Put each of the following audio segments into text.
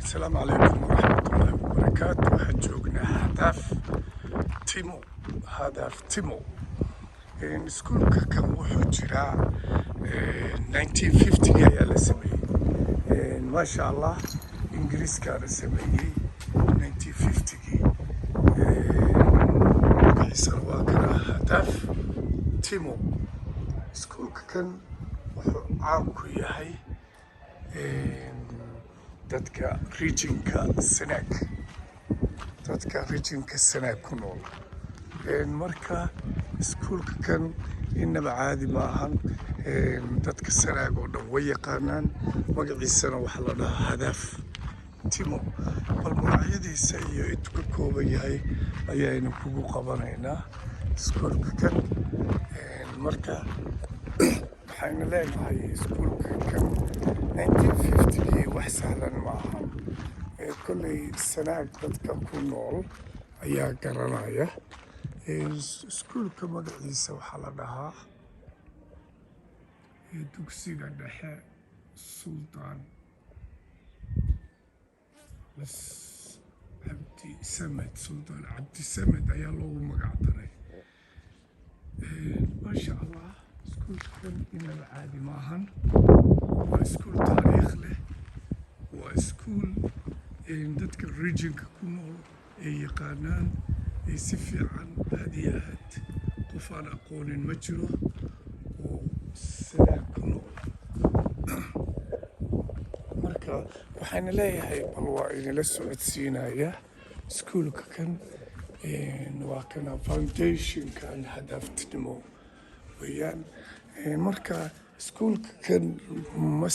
السلام عليكم ورحمة الله وبركاته. waxaan joognaa hadaaf timo iskuulka kan wuxuu jiraa 1950 ayaa la sameeyey maasha allah ingiriiska la sameeyey 1950 magaciisana waa kana hadaaf timo. iskuulka kan wuxuu caan ku yahay dadka regionka Sanaag ku nool marka iskuulka kan inaba caadi ma ahan dadka Sanaag oo dhan way yaqaanaan magaciisana waxa la dhahaa hadaaf timo. bal magacyadiisa iyo intuu ka kooban yahay ayaynu kugu qabanaynaa iskuulka kan marka waxayna leenahay iskuulka kan 1950 wax sahlan ma aha kolley Sanaag dadka ku nool ayaa garanaya. iskuulka magaciisa waxaa la dhahaa dugsiga dhexe Sultaan Cabdisamed ayaa loogu magac daray. maasha allah iskuulkan inaba caadi maahan, waa iskuul taariikh leh, waa iskuul dadka regionka ku nool ay yaqaanaan si fiican. aad iyo aad qof aan aqoonin ma jiro oo Sanaag ku nool. marka waxaana leeyahay bal waa inala socodsiinaya iskuulka kan waa kana foundationkan hadaaf timo weeyaan. marka iskuulka kan ma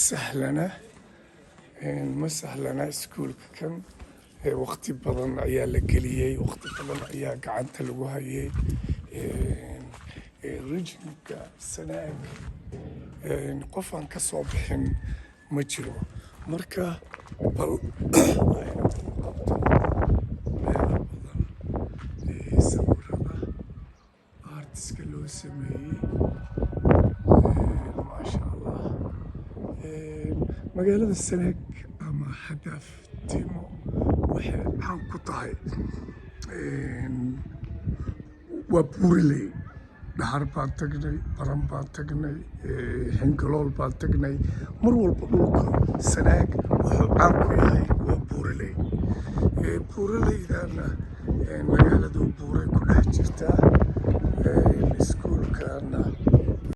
sahlana iskuulka kan waqti badan ayaa la geliyey, waqti badan ayaa gacanta lagu hayay regionka Sanaag qof aan ka soo bixin ma jiro. marka bal aynu ku qabto meelo badan sawirada artiska loo sameeyey maasha allah. magaalada Sanaag ama hadaaf timo waxay caan ku tahay waa buuraley. dhahar baan tagnay, baran baan tagnay, xingalool baan tagnay. mar walba dhulka Sanaag wuxuu caan ku yahay waa buuraley. buuraleydana magaaladu buuray ku dhex jirtaa. iskuulkana